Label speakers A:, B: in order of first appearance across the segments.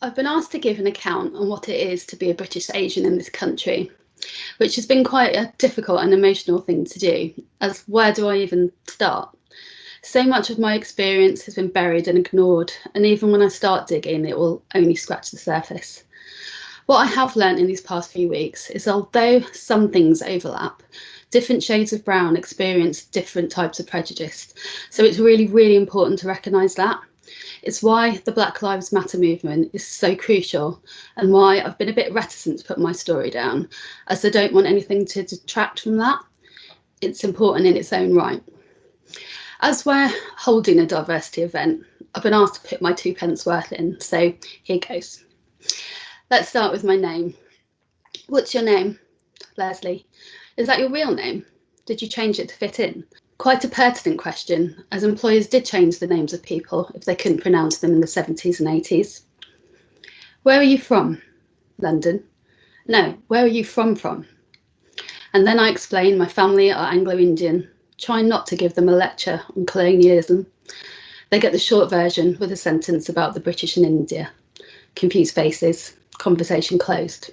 A: I've been asked to give an account on what it is to be a British Asian in this country, which has been quite a difficult and emotional thing to do, as where do I even start? So much of my experience has been buried and ignored, and even when I start digging, it will only scratch the surface. What I have learnt in these past few weeks is although some things overlap, different shades of brown experience different types of prejudice. So it's really, really important to recognise that. It's why the Black Lives Matter movement is so crucial and why I've been a bit reticent to put my story down, as I don't want anything to detract from that. It's important in its own right. As we're holding a diversity event, I've been asked to put my 2 pence worth in, so here goes. Let's start with my name. What's your name? Leslie. Is that your real name? Did you change it to fit in? Quite a pertinent question, as employers did change the names of people if they couldn't pronounce them in the 70s and 80s. Where are you from? London. No, where are you from? And then I explain my family are Anglo-Indian, trying not to give them a lecture on colonialism. They get the short version with a sentence about the British in India. Confused faces, conversation closed.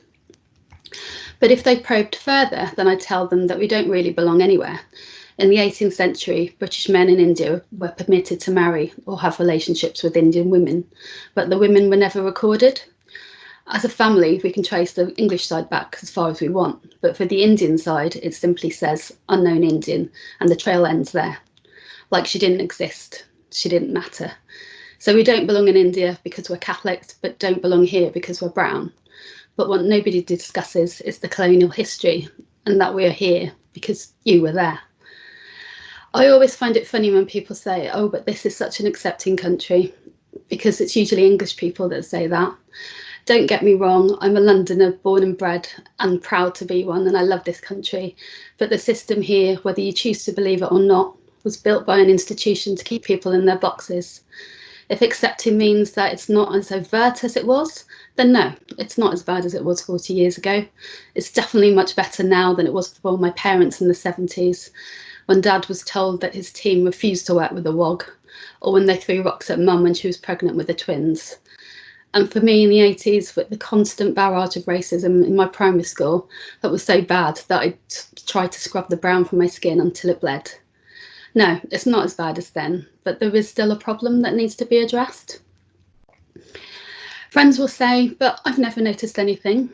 A: But if they probed further, then I tell them that we don't really belong anywhere. In the 18th century, British men in India were permitted to marry or have relationships with Indian women, but the women were never recorded. As a family, we can trace the English side back as far as we want, but for the Indian side, it simply says unknown Indian, and the trail ends there. Like she didn't exist, she didn't matter. So we don't belong in India because we're Catholics, but don't belong here because we're brown. But what nobody discusses is the colonial history, and that we are here because you were there. I always find it funny when people say, oh, but this is such an accepting country, because it's usually English people that say that. Don't get me wrong, I'm a Londoner, born and bred, and proud to be one, and I love this country. But the system here, whether you choose to believe it or not, was built by an institution to keep people in their boxes. If accepting means that it's not as overt as it was, then no, it's not as bad as it was 40 years ago. It's definitely much better now than it was for my parents in the 70s, when Dad was told that his team refused to work with the WOG, or when they threw rocks at Mum when she was pregnant with the twins. And for me in the 80s, with the constant barrage of racism in my primary school, that was so bad that I tried to scrub the brown from my skin until it bled. No, it's not as bad as then, but there is still a problem that needs to be addressed. Friends will say, but I've never noticed anything.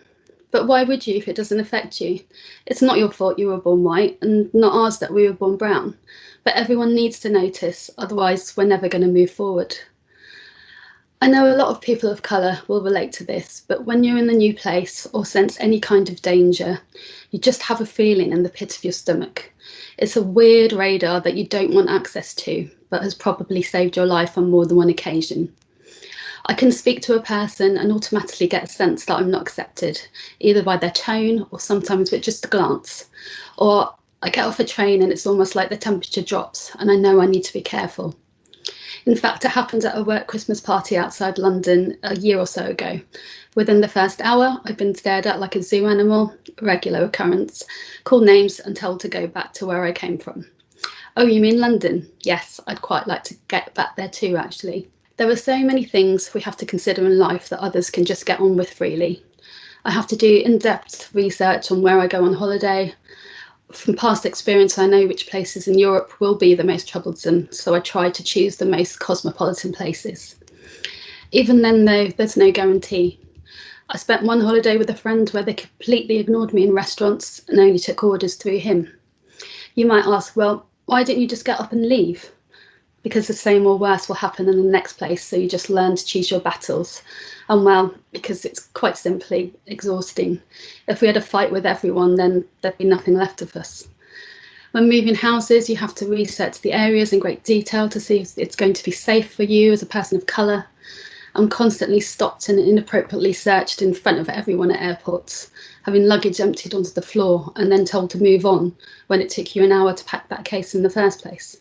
A: But why would you if it doesn't affect you? It's not your fault you were born white, and not ours that we were born brown. But everyone needs to notice, otherwise we're never going to move forward. I know a lot of people of colour will relate to this, but when you're in a new place or sense any kind of danger, you just have a feeling in the pit of your stomach. It's a weird radar that you don't want access to, but has probably saved your life on more than one occasion. I can speak to a person and automatically get a sense that I'm not accepted, either by their tone or sometimes with just a glance. Or I get off a train and it's almost like the temperature drops and I know I need to be careful. In fact, it happened at a work Christmas party outside London a year or so ago. Within the first hour, I'd been stared at like a zoo animal, a regular occurrence, called names and told to go back to where I came from. Oh, you mean London? Yes, I'd quite like to get back there too, actually. There are so many things we have to consider in life that others can just get on with freely. I have to do in-depth research on where I go on holiday. From past experience, I know which places in Europe will be the most troublesome, so I try to choose the most cosmopolitan places. Even then, though, there's no guarantee. I spent one holiday with a friend where they completely ignored me in restaurants and only took orders through him. You might ask, well, why don't you just get up and leave? Because the same or worse will happen in the next place, so you just learn to choose your battles. And well, because it's quite simply exhausting. If we had a fight with everyone, then there'd be nothing left of us. When moving houses, you have to research the areas in great detail to see if it's going to be safe for you as a person of colour. I'm constantly stopped and inappropriately searched in front of everyone at airports, having luggage emptied onto the floor and then told to move on when it took you an hour to pack that case in the first place.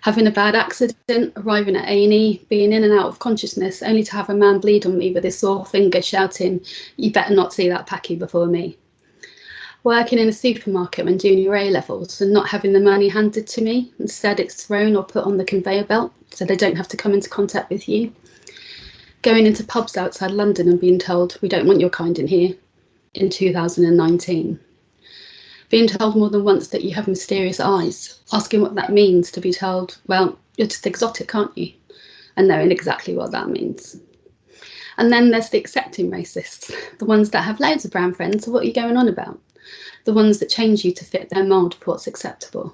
A: Having a bad accident, arriving at A&E, being in and out of consciousness, only to have a man bleed on me with his sore finger shouting, you better not see that packy before me. Working in a supermarket when doing your A-levels and not having the money handed to me, instead it's thrown or put on the conveyor belt so they don't have to come into contact with you. going into pubs outside London and being told, we don't want your kind in here, in 2019. Being told more than once that you have mysterious eyes, asking what that means, to be told, well, you're just exotic, aren't you? And knowing exactly what that means. And then there's the accepting racists, the ones that have loads of brown friends, so what are you going on about? The ones that change you to fit their mould for what's acceptable,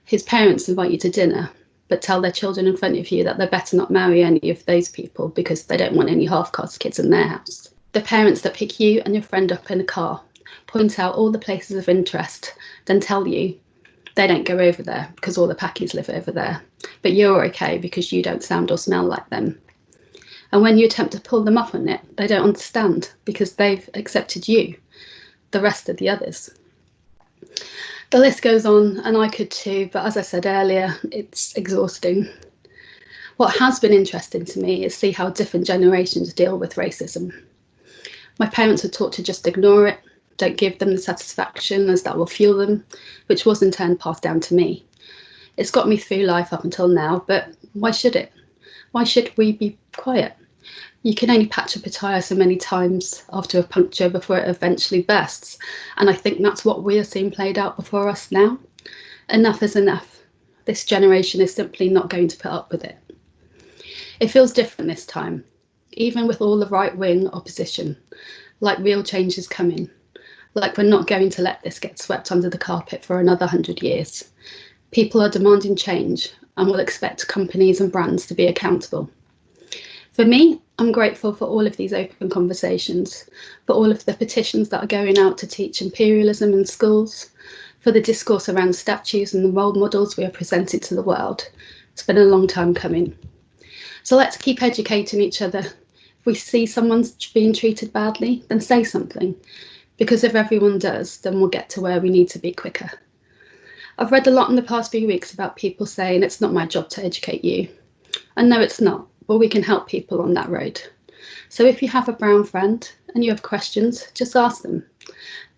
A: whose parents invite you to dinner, but tell their children in front of you that they better not marry any of those people because they don't want any half-caste kids in their house. The parents that pick you and your friend up in a car, point out all the places of interest, then tell you they don't go over there because all the Pakis live over there, but you're okay because you don't sound or smell like them. And when you attempt to pull them up on it, they don't understand because they've accepted you, the rest of the others. The list goes on, and I could too, but as I said earlier, it's exhausting. What has been interesting to me is see how different generations deal with racism. My parents were taught to just ignore it, don't give them the satisfaction as that will fuel them, which was in turn passed down to me. It's got me through life up until now, but why should it? Why should we be quiet? You can only patch up a tyre so many times after a puncture before it eventually bursts, and I think that's what we are seeing played out before us now. Enough is enough. This generation is simply not going to put up with it. It feels different this time, even with all the right-wing opposition, like real change is coming. Like we're not going to let this get swept under the carpet for another 100 years. People are demanding change and will expect companies and brands to be accountable. For me, I'm grateful for all of these open conversations, for all of the petitions that are going out to teach imperialism in schools, for the discourse around statues and the role models we are presenting to the world. It's been a long time coming. So let's keep educating each other. If we see someone's being treated badly, then say something. Because if everyone does, then we'll get to where we need to be quicker. I've read a lot in the past few weeks about people saying it's not my job to educate you. And no, it's not, but we can help people on that road. So if you have a brown friend and you have questions, just ask them.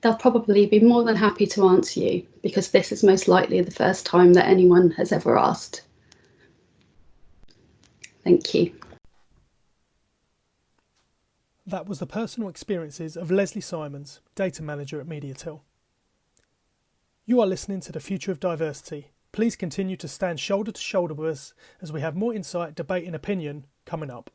A: They'll probably be more than happy to answer you because this is most likely the first time that anyone has ever asked. Thank you.
B: That was the personal experiences of Leslie Simons, Data Manager at Mediatel. You are listening to The Future of Diversity. Please continue to stand shoulder to shoulder with us as we have more insight, debate and opinion coming up.